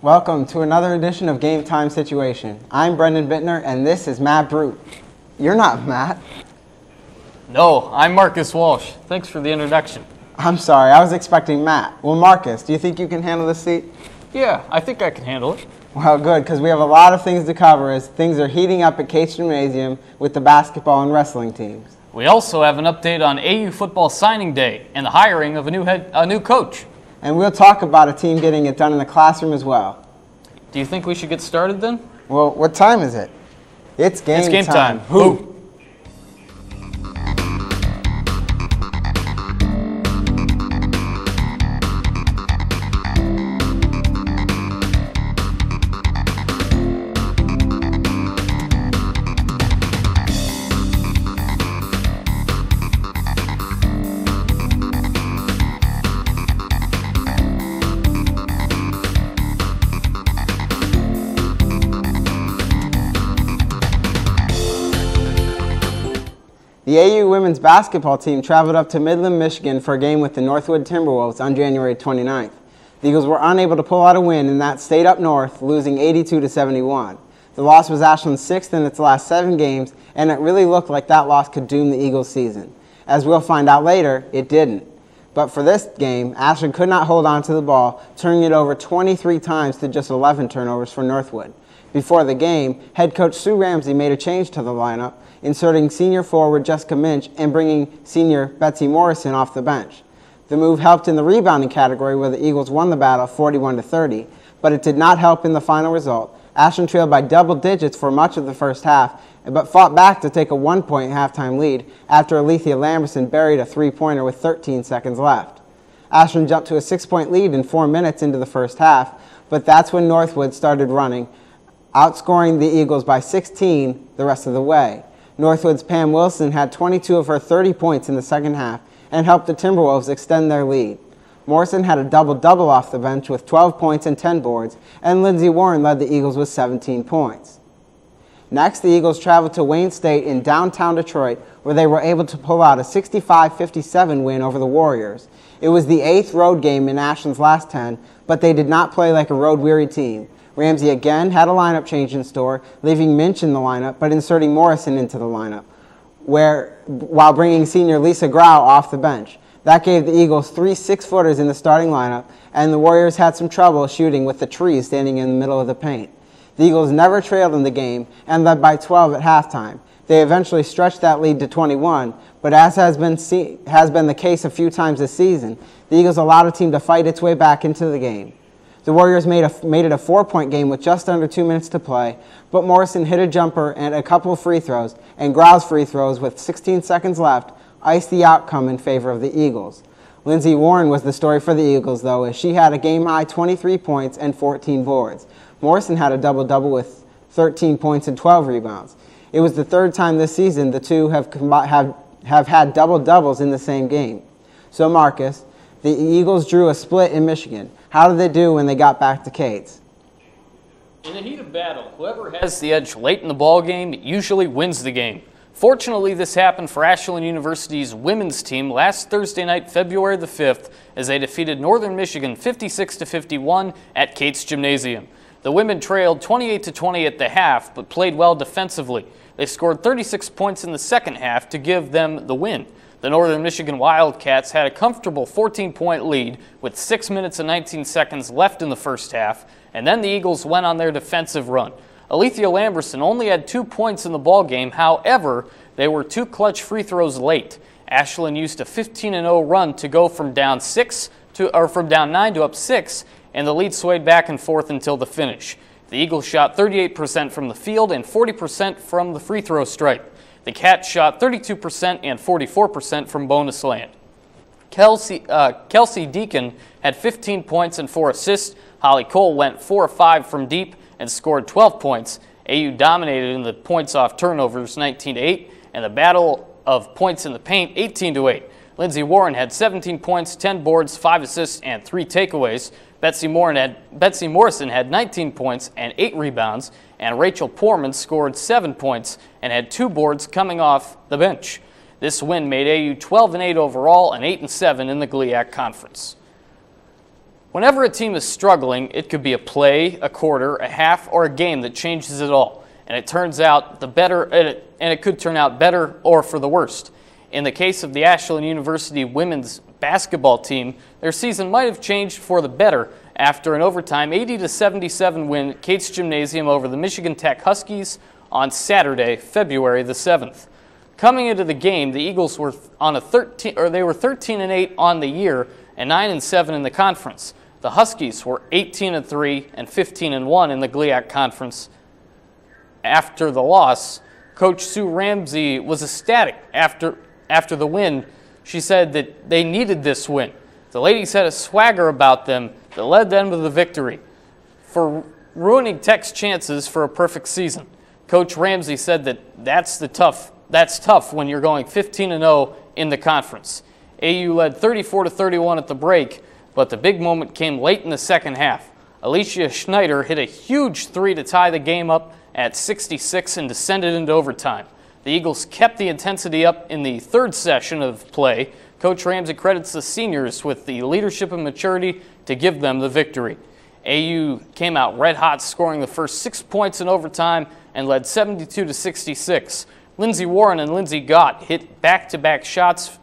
Welcome to another edition of Game Time Situation. I'm Brendan Bittner, and this is Matt Brute. You're not Matt. No, I'm Marcus Walsh. Thanks for the introduction. I'm sorry, I was expecting Matt. Well, Marcus, do you think you can handle this seat? Yeah, I think I can handle it. Well, good, because we have a lot of things to cover as things are heating up at Cates Gymnasium with the basketball and wrestling teams. We also have an update on AU football signing day and the hiring of a new coach. And we'll talk about a team getting it done in the classroom as well. Do you think we should get started then? Well, what time is it? It's game time. Who? The AU women's basketball team traveled up to Midland, Michigan for a game with the Northwood Timberwolves on January 29th. The Eagles were unable to pull out a win in that state up north, losing 82-71. The loss was Ashland's sixth in its last 7 games, and it really looked like that loss could doom the Eagles' season. As we'll find out later, it didn't. But for this game, Ashland could not hold on to the ball, turning it over 23 times to just 11 turnovers for Northwood. Before the game, head coach Sue Ramsey made a change to the lineup, inserting senior forward Jessica Minch and bringing senior Betsy Morrison off the bench. The move helped in the rebounding category where the Eagles won the battle 41-30, but it did not help in the final result. Ashland trailed by double digits for much of the first half, but fought back to take a 1-point halftime lead after Alethea Lamberson buried a 3-pointer with 13 seconds left. Ashland jumped to a 6-point lead in 4 minutes into the first half, but that's when Northwood started running, outscoring the Eagles by 16 the rest of the way. Northwood's Pam Wilson had 22 of her 30 points in the second half and helped the Timberwolves extend their lead. Morrison had a double-double off the bench with 12 points and 10 boards, and Lindsey Warren led the Eagles with 17 points. Next, the Eagles traveled to Wayne State in downtown Detroit, where they were able to pull out a 65-57 win over the Warriors. It was the 8th road game in Ashland's last 10, but they did not play like a road-weary team. Ramsey again had a lineup change in store, leaving Minch in the lineup, but inserting Morrison into the lineup, while bringing senior Lisa Grau off the bench. That gave the Eagles 3 6-footers in the starting lineup, and the Warriors had some trouble shooting with the trees standing in the middle of the paint. The Eagles never trailed in the game and led by 12 at halftime. They eventually stretched that lead to 21, but as has been the case a few times this season, the Eagles allowed a team to fight its way back into the game. The Warriors made it a 4-point game with just under 2 minutes to play, but Morrison hit a jumper and a couple of free throws, and Grau's free throws with 16 seconds left iced the outcome in favor of the Eagles. Lindsey Warren was the story for the Eagles, though, as she had a game-high 23 points and 14 boards. Morrison had a double-double with 13 points and 12 rebounds. It was the 3rd time this season the two have had double-doubles in the same game. So, Marcus, the Eagles drew a split in Michigan. How did they do when they got back to Cates? In the heat of battle, whoever has the edge late in the ball game usually wins the game. Fortunately, this happened for Ashland University's women's team last Thursday night, February the 5th, as they defeated Northern Michigan 56-51 at Cates Gymnasium. The women trailed 28-20 at the half, but played well defensively. They scored 36 points in the second half to give them the win. The Northern Michigan Wildcats had a comfortable 14-point lead with 6 minutes and 19 seconds left in the first half, and then the Eagles went on their defensive run. Alethea Lamberson only had 2 points in the ballgame. However, they were 2 clutch free throws late. Ashland used a 15-0 run to go from down 9 to up 6, and the lead swayed back and forth until the finish. The Eagles shot 38% from the field and 40% from the free throw stripe. The Cats shot 32% and 44% from bonus land. Kelsey Deacon had 15 points and 4 assists. Holly Cole went 4 of 5 from deep and scored 12 points. AU dominated in the points off turnovers 19-8, and the battle of points in the paint 18-8. Lindsey Warren had 17 points, 10 boards, 5 assists, and 3 takeaways. Betsy Morrison had 19 points and 8 rebounds, and Rachel Poorman scored 7 points and had 2 boards coming off the bench. This win made AU 12-8 overall and 8-7 in the GLIAC Conference. Whenever a team is struggling, it could be a play, a quarter, a half, or a game that changes it all. And it turns out it could turn out better or for the worst. In the case of the Ashland University women's basketball team, their season might have changed for the better after an overtime 80-77 win at Cates Gymnasium over the Michigan Tech Huskies on Saturday, February the 7th. Coming into the game, the Eagles were on they were 13-8 on the year and 9-7 in the conference. The Huskies were 18-3 and 15-1 in the GLIAC Conference. After the loss, Coach Sue Ramsey was ecstatic after the win. She said that they needed this win. The ladies had a swagger about them that led them to the victory. For ruining Tech's chances for a perfect season, Coach Ramsey said that that's tough when you're going 15-0 in the conference. AU led 34-31 at the break, but the big moment came late in the second half. Alicia Schneider hit a huge three to tie the game up at 66 and descended into overtime. The Eagles kept the intensity up in the third session of play. Coach Ramsey credits the seniors with the leadership and maturity to give them the victory. AU came out red hot, scoring the first 6 points in overtime and led 72-66. Lindsey Warren and Lindsey Gott hit back-to-back shots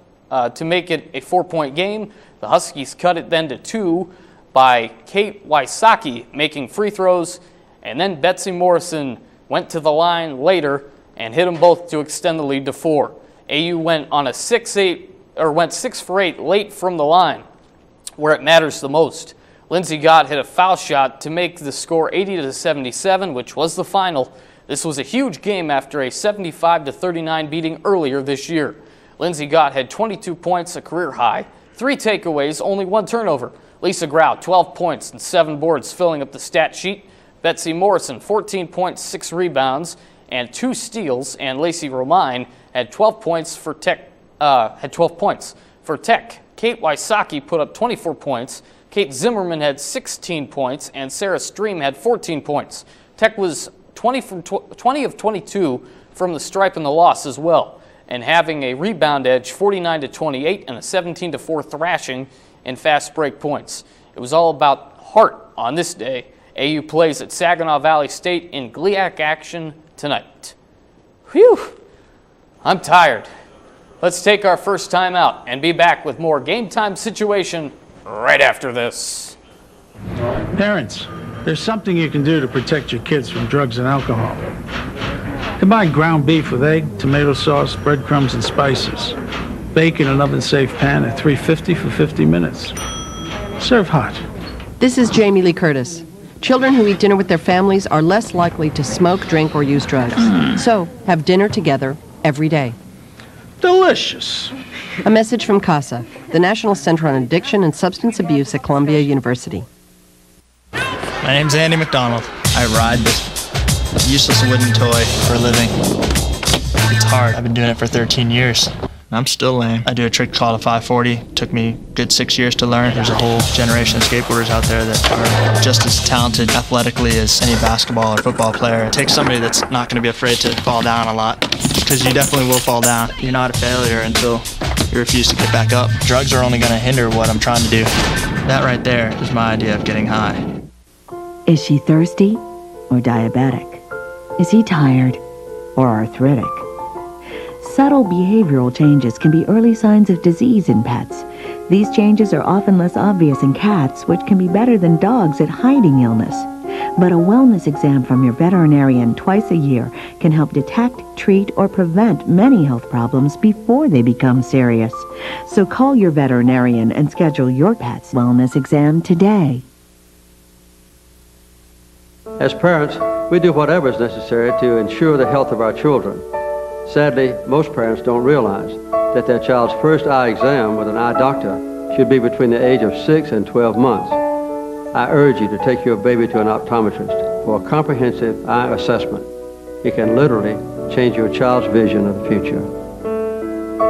to make it a 4-point game. The Huskies cut it then to 2 by Kate Wysocki making free throws, and then Betsy Morrison went to the line later and hit them both to extend the lead to 4. AU went on a 6 for 8 late from the line, where it matters the most. Lindsey Gott hit a foul shot to make the score 80-77, which was the final. This was a huge game after a 75-39 beating earlier this year. Lindsey Gott had 22 points, a career high, 3 takeaways, only 1 turnover. Lisa Grau, 12 points and 7 boards, filling up the stat sheet. Betsy Morrison, 14 points, 6 rebounds, and 2 steals. And Lacey Romine had 12 points for Tech. Kate Wysocki put up 24 points. Kate Zimmerman had 16 points, and Sarah Stream had 14 points. Tech was 20 of 22 from the stripe in the loss as well, and having a rebound edge 49-28 and a 17-4 thrashing in fast break points. It was all about heart on this day. AU plays at Saginaw Valley State in GLIAC action tonight. Whew, I'm tired. Let's take our first time out and be back with more Game Time Situation right after this. Parents, there's something you can do to protect your kids from drugs and alcohol. Combine ground beef with egg, tomato sauce, breadcrumbs, and spices. Bake in an oven-safe pan at 350 for 50 minutes. Serve hot. This is Jamie Lee Curtis. Children who eat dinner with their families are less likely to smoke, drink, or use drugs. So, have dinner together every day. Delicious. A message from CASA, the National Center on Addiction and Substance Abuse at Columbia University. My name's Andy McDonald. I ride this useless wooden toy for a living. It's hard. I've been doing it for 13 years. I'm still lame. I do a trick called a 540. Took me a good 6 years to learn. There's a whole generation of skateboarders out there that are just as talented athletically as any basketball or football player. It takes somebody that's not going to be afraid to fall down a lot, because you definitely will fall down. You're not a failure until you refuse to get back up. Drugs are only going to hinder what I'm trying to do. That right there is my idea of getting high. Is she thirsty or diabetic? Is he tired or arthritic? Subtle behavioral changes can be early signs of disease in pets. These changes are often less obvious in cats, which can be better than dogs at hiding illness. But a wellness exam from your veterinarian twice a year can help detect, treat, or prevent many health problems before they become serious. So call your veterinarian and schedule your pet's wellness exam today. As parents, we do whatever is necessary to ensure the health of our children. Sadly, most parents don't realize that their child's first eye exam with an eye doctor should be between the age of 6 and 12 months. I urge you to take your baby to an optometrist for a comprehensive eye assessment. It can literally change your child's vision of the future.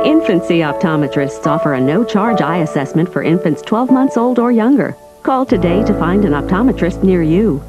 Infancy optometrists offer a no-charge eye assessment for infants 12 months old or younger. Call today to find an optometrist near you.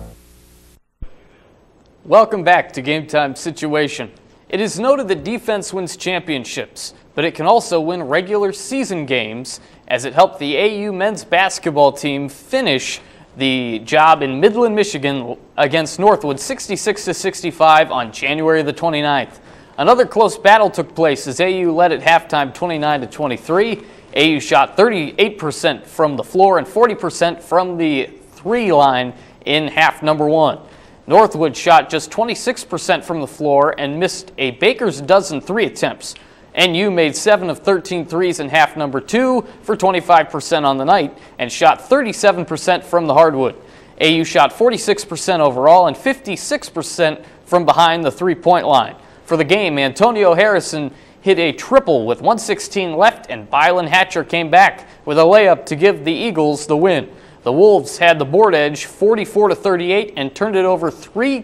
Welcome back to Game Time Situation. It is noted that defense wins championships, but it can also win regular season games, as it helped the AU men's basketball team finish the job in Midland, Michigan against Northwood 66-65 on January the 29th. Another close battle took place as AU led at halftime 29-23. AU shot 38% from the floor and 40% from the three line in half number one. Northwood shot just 26% from the floor and missed a baker's dozen three attempts. NU made 7 of 13 threes in half number two for 25% on the night and shot 37% from the hardwood. AU shot 46% overall and 56% from behind the three-point line. For the game, Antonio Harrison hit a triple with 1:16 left, and Bylan Hatcher came back with a layup to give the Eagles the win. The Wolves had the board edge 44-38 and turned it over three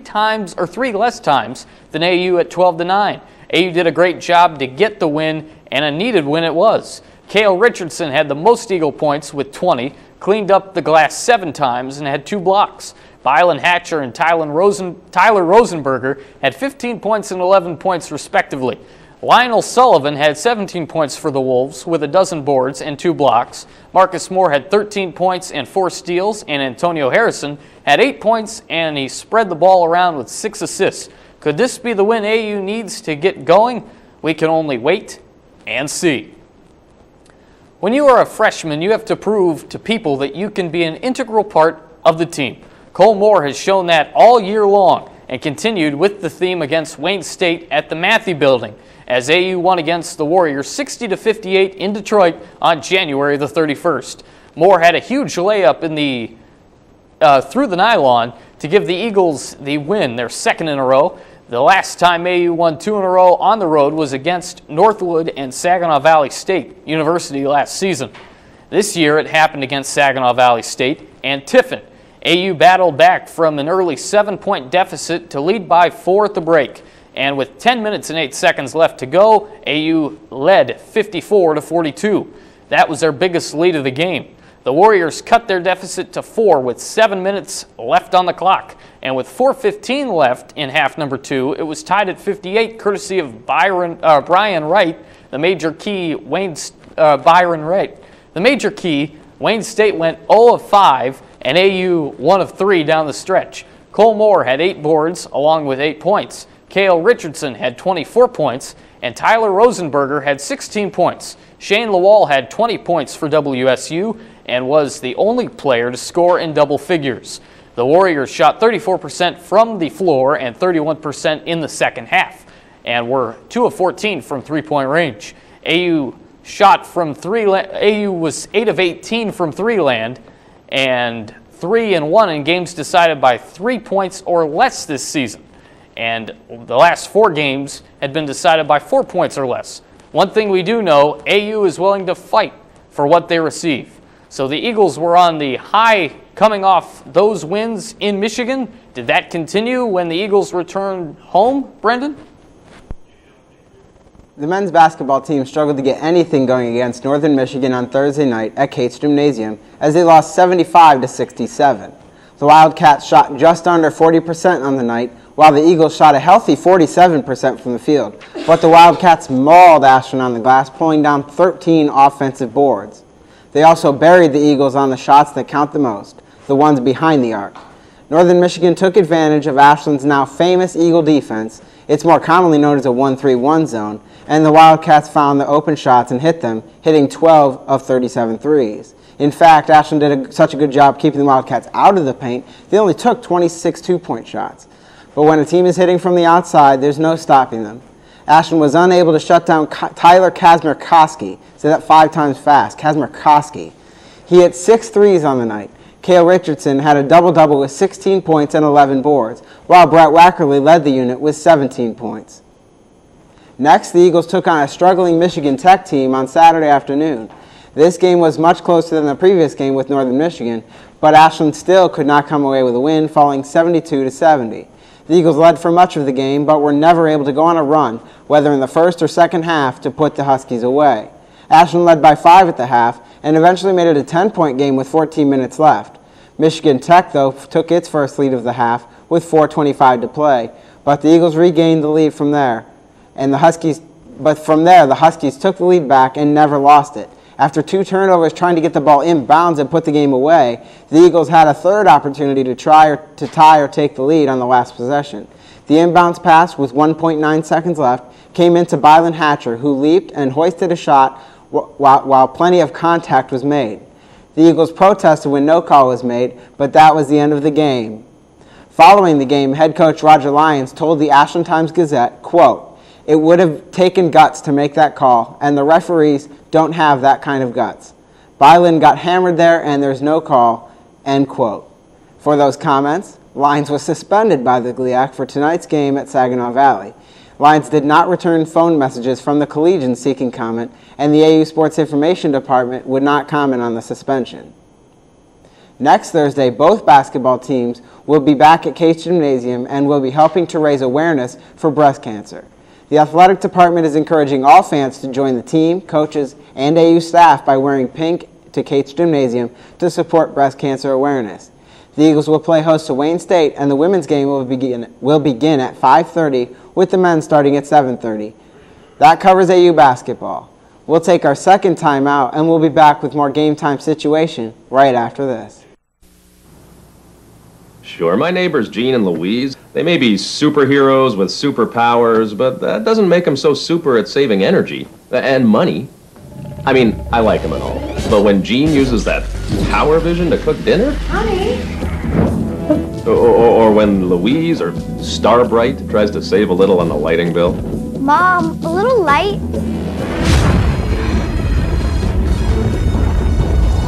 less times than AU at 12-9. AU did a great job to get the win, and a needed win it was. Cale Richardson had the most Eagle points with 20, cleaned up the glass 7 times, and had 2 blocks. Bylan Hatcher and Tyler Rosenberger had 15 points and 11 points respectively. Lionel Sullivan had 17 points for the Wolves with a dozen boards and 2 blocks. Marcus Moore had 13 points and 4 steals, and Antonio Harrison had 8 points, and he spread the ball around with 6 assists. Could this be the win AU needs to get going? We can only wait and see. When you are a freshman, you have to prove to people that you can be an integral part of the team. Cole Moore has shown that all year long and continued with the theme against Wayne State at the Mathey Building, as AU won against the Warriors 60-58 in Detroit on January the 31st. Moore had a huge layup in the through the nylon to give the Eagles the win, their second in a row. The last time AU won 2 in a row on the road was against Northwood and Saginaw Valley State University last season. This year it happened against Saginaw Valley State and Tiffin. AU battled back from an early 7-point deficit to lead by 4 at the break. And with 10 minutes and 8 seconds left to go, AU led 54-42. That was their biggest lead of the game. The Warriors cut their deficit to 4 with 7 minutes left on the clock. And with 4:15 left in half number 2, it was tied at 58, courtesy of Brian Wright, the major key. Wayne State went 0 of 5, and AU 1 of 3 down the stretch. Cole Moore had 8 boards along with 8 points. Cale Richardson had 24 points, and Tyler Rosenberger had 16 points. Shane Lawal had 20 points for WSU and was the only player to score in double figures. The Warriors shot 34% from the floor and 31% in the second half, and were 2 of 14 from three-point range. AU was 8 of 18 from three land, and 3-1 in games decided by 3 points or less this season. And the last 4 games had been decided by 4 points or less. One thing we do know, AU is willing to fight for what they receive. So the Eagles were on the high coming off those wins in Michigan. Did that continue when the Eagles returned home, Brendan? The men's basketball team struggled to get anything going against Northern Michigan on Thursday night at Cates Gymnasium as they lost 75-67. The Wildcats shot just under 40% on the night, while the Eagles shot a healthy 47% from the field. But the Wildcats mauled Ashland on the glass, pulling down 13 offensive boards. They also buried the Eagles on the shots that count the most, the ones behind the arc. Northern Michigan took advantage of Ashland's now famous Eagle defense. It's more commonly known as a 1-3-1 zone, and the Wildcats found the open shots and hit them, hitting 12 of 37 threes. In fact, Ashland did such a good job keeping the Wildcats out of the paint, they only took 26 two-point shots. But when a team is hitting from the outside, there's no stopping them. Ashland was unable to shut down Tyler Kazmierkowski. Say that 5 times fast. Kazmierkowski. He hit 6 threes on the night. Cale Richardson had a double-double with 16 points and 11 boards, while Brett Wackerly led the unit with 17 points. Next, the Eagles took on a struggling Michigan Tech team on Saturday afternoon. This game was much closer than the previous game with Northern Michigan, but Ashland still could not come away with a win, falling 72-70. The Eagles led for much of the game, but were never able to go on a run, whether in the first or second half, to put the Huskies away. Ashland led by 5 at the half, and eventually made it a 10-point game with 14 minutes left. Michigan Tech, though, took its first lead of the half with 4:25 to play, but the Eagles regained the lead from there. and but from there, the Huskies took the lead back and never lost it. After 2 turnovers trying to get the ball inbounds and put the game away, the Eagles had a third opportunity to tie or take the lead on the last possession. The inbounds pass with 1.9 seconds left came into Bylan Hatcher, who leaped and hoisted a shot while plenty of contact was made. The Eagles protested when no call was made, but that was the end of the game. Following the game, head coach Roger Lyons told the Ashland Times-Gazette, quote, "It would have taken guts to make that call, and the referees don't have that kind of guts. Bylan got hammered there, and there's no call," end quote. For those comments, Lyons was suspended by the GLIAC for tonight's game at Saginaw Valley. Lyons did not return phone messages from the Collegians seeking comment, and the AU Sports Information Department would not comment on the suspension. Next Thursday, both basketball teams will be back at Cates Gymnasium and will be helping to raise awareness for breast cancer. The athletic department is encouraging all fans to join the team, coaches, and AU staff by wearing pink to Cates Gymnasium to support breast cancer awareness. The Eagles will play host to Wayne State, and the women's game will begin at 5:30, with the men starting at 7:30. That covers AU basketball. We'll take our second time out, and we'll be back with more Game Time Situation right after this. Sure, my neighbors Jean and Louise, they may be superheroes with superpowers, but that doesn't make them so super at saving energy and money. I mean, I like them and all, but when Jean uses that power vision to cook dinner, Honey. or when Louise or Starbright tries to save a little on the lighting bill. Mom, a little light.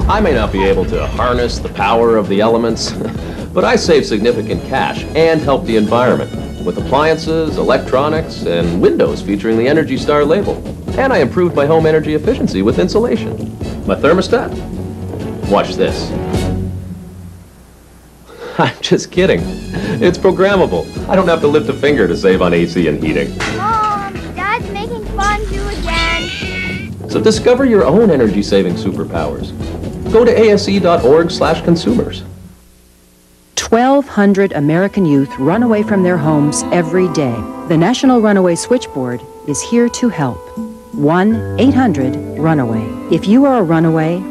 I may not be able to harness the power of the elements, but I save significant cash and help the environment with appliances, electronics, and windows featuring the Energy Star label. And I improved my home energy efficiency with insulation. My thermostat? Watch this. I'm just kidding. It's programmable. I don't have to lift a finger to save on AC and heating. Mom, Dad's making fondue again. So discover your own energy-saving superpowers. Go to ase.org/consumers. 1,200 American youth run away from their homes every day. The National Runaway Switchboard is here to help. 1-800-RUNAWAY. If you are a runaway,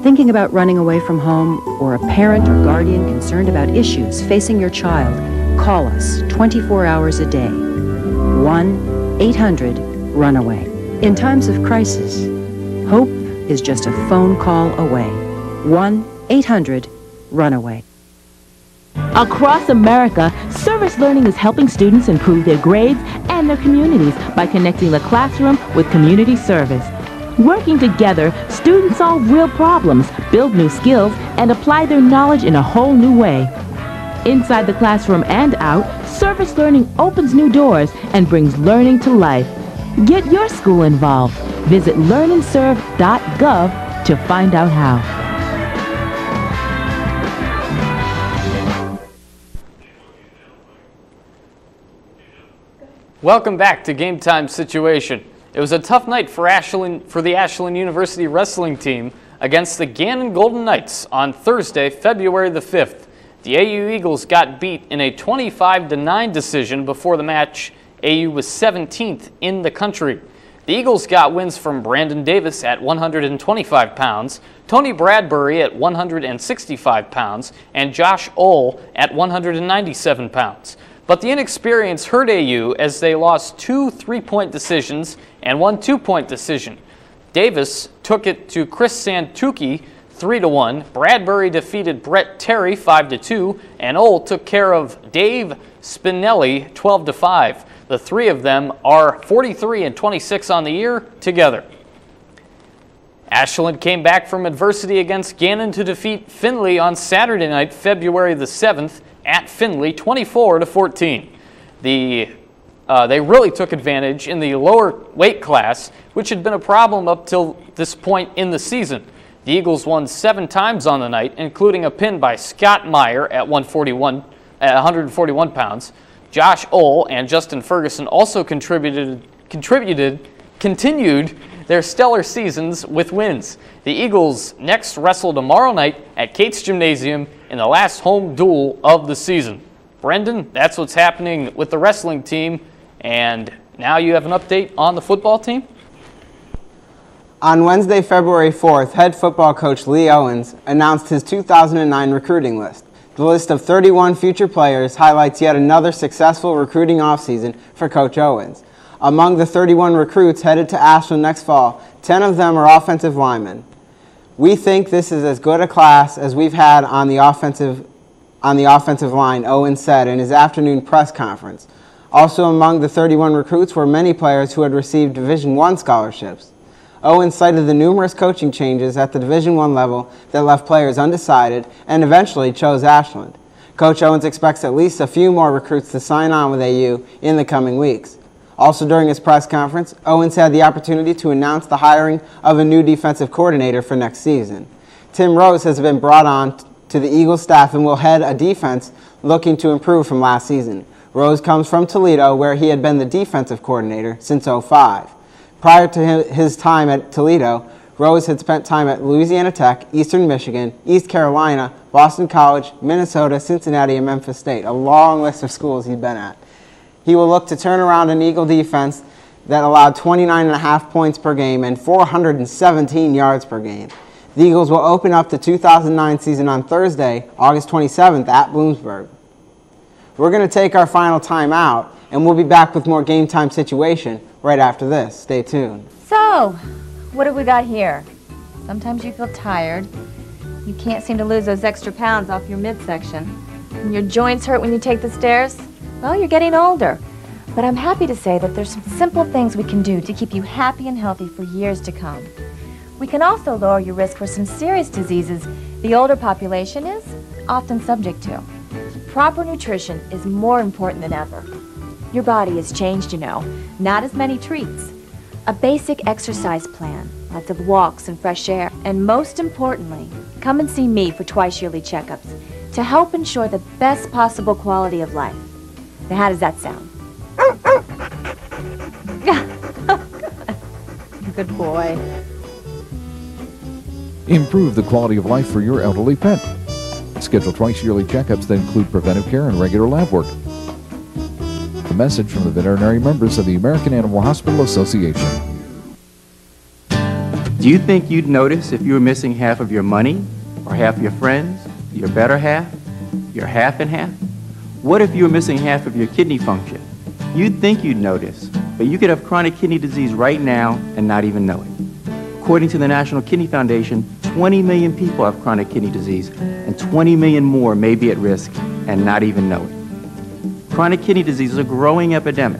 thinking about running away from home, or a parent or guardian concerned about issues facing your child, call us 24 hours a day. 1-800-RUNAWAY. In times of crisis, hope is just a phone call away. 1-800-RUNAWAY. Across America, service learning is helping students improve their grades and their communities by connecting the classroom with community service. Working together, students solve real problems, build new skills, and apply their knowledge in a whole new way. Inside the classroom and out, service learning opens new doors and brings learning to life. Get your school involved. Visit learnandserve.gov to find out how. Welcome back to Game Time Situation. It was a tough night for the Ashland University wrestling team against the Gannon Golden Knights on Thursday, February the 5th. The AU Eagles got beat in a 25-9 decision before the match. AU was 17th in the country. The Eagles got wins from Brandon Davis at 125 pounds, Tony Bradbury at 165 pounds, and Josh Ohl at 197 pounds. But the inexperience hurt AU as they lost 2 3-point decisions and 1 2-point decision. Davis took it to Chris Santucci 3-1. Bradbury defeated Brett Terry 5-2, and Ohl took care of Dave Spinelli 12-5. The three of them are 43 and 26 on the year together. Ashland came back from adversity against Gannon to defeat Findlay on Saturday night, February the 7th, at Findlay, 24-14. They really took advantage in the lower weight class, which had been a problem up till this point in the season. The Eagles won 7 times on the night, including a pin by Scott Meyer at 141 pounds. Josh Ohl and Justin Ferguson also continued their stellar seasons with wins. The Eagles next wrestle tomorrow night at Cates Gymnasium in the last home duel of the season. Brendan, that's what's happening with the wrestling team, and Now you have an update on the football team? On Wednesday, February 4th, head football coach Lee Owens announced his 2009 recruiting list. The list of 31 future players highlights yet another successful recruiting offseason for Coach Owens. Among the 31 recruits headed to Ashland next fall, 10 of them are offensive linemen. We think this is as good a class as we've had on the offensive line, Owens said in his afternoon press conference. Also among the 31 recruits were many players who had received Division I scholarships. Owens cited the numerous coaching changes at the Division I level that left players undecided and eventually chose Ashland. Coach Owens expects at least a few more recruits to sign on with AU in the coming weeks. Also during his press conference, Owens had the opportunity to announce the hiring of a new defensive coordinator for next season. Tim Rose has been brought on to the Eagles staff and will head a defense looking to improve from last season. Rose comes from Toledo, where he had been the defensive coordinator since '05. Prior to his time at Toledo, Rose had spent time at Louisiana Tech, Eastern Michigan, East Carolina, Boston College, Minnesota, Cincinnati, and Memphis State. A long list of schools he'd been at. He will look to turn around an Eagle defense that allowed 29.5 points per game and 417 yards per game. The Eagles will open up the 2009 season on Thursday, August 27th at Bloomsburg. We're going to take our final time out, and we'll be back with more Game Time Situation right after this. Stay tuned. So, what have we got here? Sometimes you feel tired. You can't seem to lose those extra pounds off your midsection. And your joints hurt when you take the stairs? Well, you're getting older. But I'm happy to say that there's some simple things we can do to keep you happy and healthy for years to come. We can also lower your risk for some serious diseases the older population is often subject to. Proper nutrition is more important than ever. Your body has changed, you know. Not as many treats. A basic exercise plan, lots of walks and fresh air, and most importantly, come and see me for twice-yearly checkups to help ensure the best possible quality of life. Now, how does that sound? Good boy. Improve the quality of life for your elderly pet. Schedule twice-yearly checkups that include preventive care and regular lab work. A message from the veterinary members of the American Animal Hospital Association. Do you think you'd notice if you were missing half of your money, or half your friends, your better half, your half and half? What if you were missing half of your kidney function? You'd think you'd notice, but you could have chronic kidney disease right now and not even know it. According to the National Kidney Foundation, 20 million people have chronic kidney disease, and 20 million more may be at risk and not even know it. Chronic kidney disease is a growing epidemic.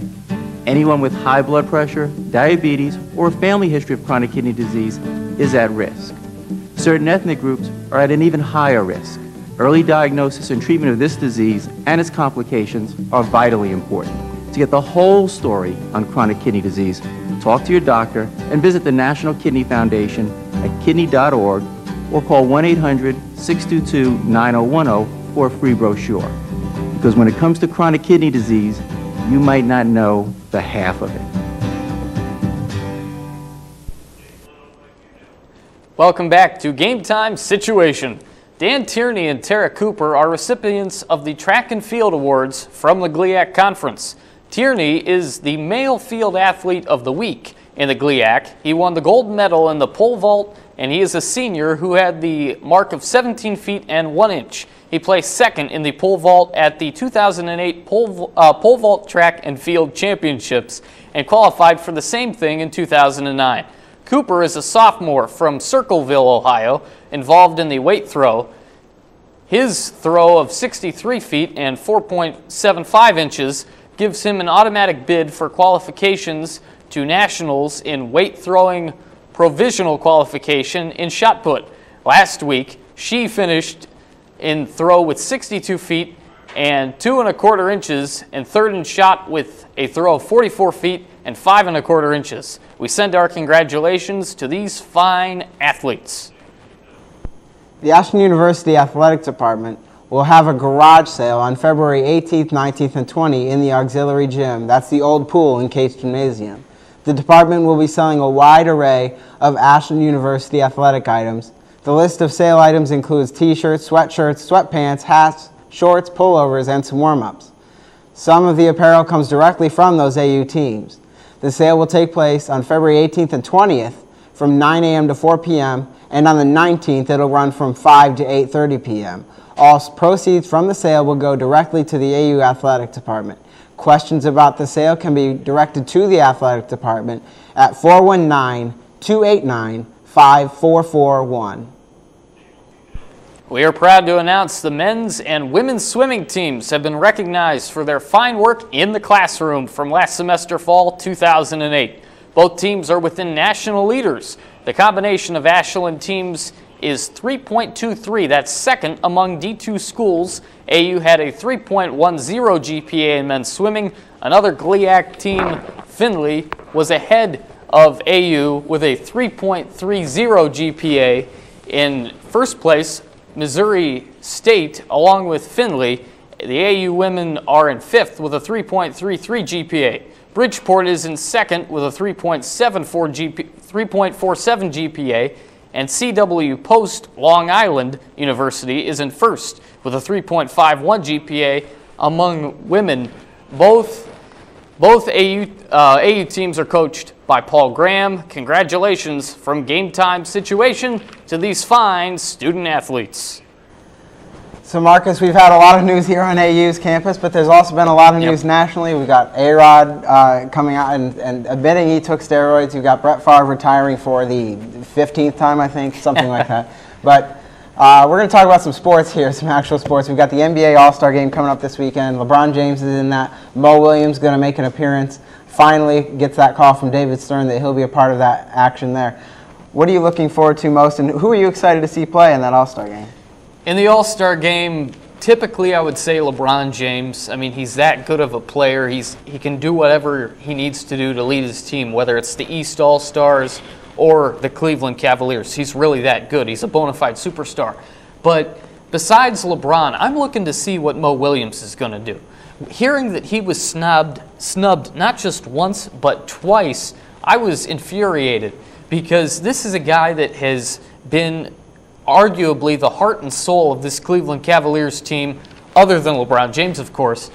Anyone with high blood pressure, diabetes, or a family history of chronic kidney disease is at risk. Certain ethnic groups are at an even higher risk. Early diagnosis and treatment of this disease and its complications are vitally important. To get the whole story on chronic kidney disease, talk to your doctor and visit the National Kidney Foundation at kidney.org or call 1-800-622-9010 for a free brochure. Because when it comes to chronic kidney disease, you might not know the half of it. Welcome back to Game Time Situation. Dan Tierney and Tara Cooper are recipients of the Track and Field Awards from the GLIAC Conference. Tierney is the Male Field Athlete of the Week in the GLIAC. He won the gold medal in the pole vault, and he is a senior who had the mark of 17 feet and 1 inch. He placed second in the pole vault at the 2008 pole vault track and field championships and qualified for the same thing in 2009. Cooper is a sophomore from Circleville, Ohio, involved in the weight throw. His throw of 63 feet and 4.75 inches gives him an automatic bid for qualifications to nationals in weight throwing provisional qualification in shot put. Last week, she finished in throw with 62 feet and 2 1/4 inches, and third in shot with a throw of 44 feet and 5 1/4 inches. We send our congratulations to these fine athletes. The Ashland University Athletic Department will have a garage sale on February 18th, 19th, and 20th in the auxiliary gym. That's the old pool in Case Gymnasium. The department will be selling a wide array of Ashland University athletic items. The list of sale items includes t-shirts, sweatshirts, sweatpants, hats, shorts, pullovers, and some warm-ups. Some of the apparel comes directly from those AU teams. The sale will take place on February 18th and 20th from 9 a.m. to 4 p.m. and on the 19th it'll run from 5 to 8:30 p.m. All proceeds from the sale will go directly to the AU Athletic Department. Questions about the sale can be directed to the Athletic Department at 419-289-5441. We are proud to announce the men's and women's swimming teams have been recognized for their fine work in the classroom from last semester fall 2008. Both teams are within national leaders. The combination of Ashland teams is 3.23. That's second among D2 schools. AU had a 3.10 GPA in men's swimming. Another GLIAC team, Findlay, was ahead of AU with a 3.30 GPA. In first place, Missouri State, along with Findlay. The AU women are in fifth with a 3.33 GPA. Bridgeport is in second with a 3.47 GPA. And CW Post Long Island University is in first with a 3.51 GPA among women. Both AU teams are coached by Paul Graham. Congratulations from Gametime Situation to these fine student athletes. So Marcus, we've had a lot of news here on AU's campus, but there's also been a lot of news nationally. We've got A-Rod coming out and admitting he took steroids. We've got Brett Favre retiring for the 15th time, I think, something like that. But we're going to talk about some sports here, some actual sports. We've got the NBA All-Star Game coming up this weekend. LeBron James is in that. Mo Williams going to make an appearance. Finally gets that call from David Stern that he'll be a part of that action there. What are you looking forward to most, and who are you excited to see play in that All-Star Game? In the All-Star Game, typically I would say LeBron James. I mean, he's that good of a player. He can do whatever he needs to do to lead his team, whether it's the East All-Stars or the Cleveland Cavaliers. He's really that good. He's a bona fide superstar. But besides LeBron, I'm looking to see what Mo Williams is going to do. Hearing that he was snubbed not just once but twice, I was infuriated because this is a guy that has been arguably the heart and soul of this Cleveland Cavaliers team, other than LeBron James, of course.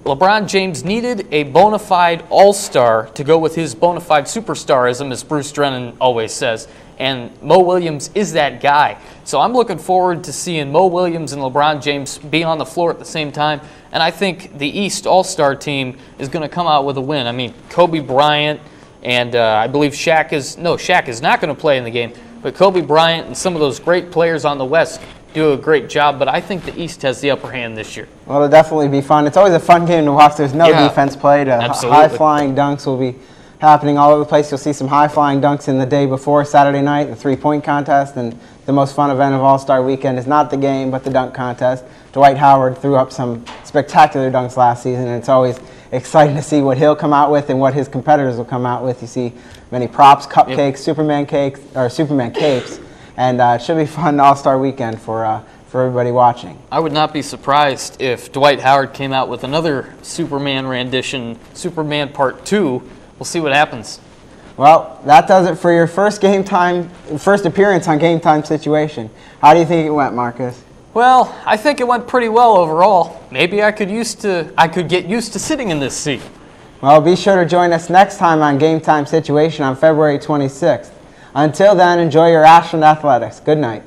LeBron James needed a bona fide all-star to go with his bona fide superstarism, as Bruce Drennan always says, and Mo Williams is that guy. So I'm looking forward to seeing Mo Williams and LeBron James be on the floor at the same time, and I think the East All-Star team is going to come out with a win. I mean, Kobe Bryant and I believe Shaq is not going to play in the game, but Kobe Bryant and some of those great players on the West do a great job, but I think the East has the upper hand this year. Well, it'll definitely be fun. It's always a fun game to watch. There's no defense played. High-flying dunks will be happening all over the place. You'll see some high-flying dunks in the day before Saturday night, the three-point contest, and the most fun event of All-Star Weekend is not the game, but the dunk contest. Dwight Howard threw up some spectacular dunks last season, and it's always exciting to see what he'll come out with and what his competitors will come out with. You see many props, cupcakes, Superman capes, and it should be a fun All-Star Weekend for everybody watching. I would not be surprised if Dwight Howard came out with another Superman rendition, Superman Part 2. We'll see what happens. Well, that does it for your first appearance on Gametime Situation. How do you think it went, Marcus? Well, I think it went pretty well overall. Maybe I could get used to sitting in this seat. Well, be sure to join us next time on Gametime Situation on February 26th. Until then, enjoy your Ashland athletics. Good night.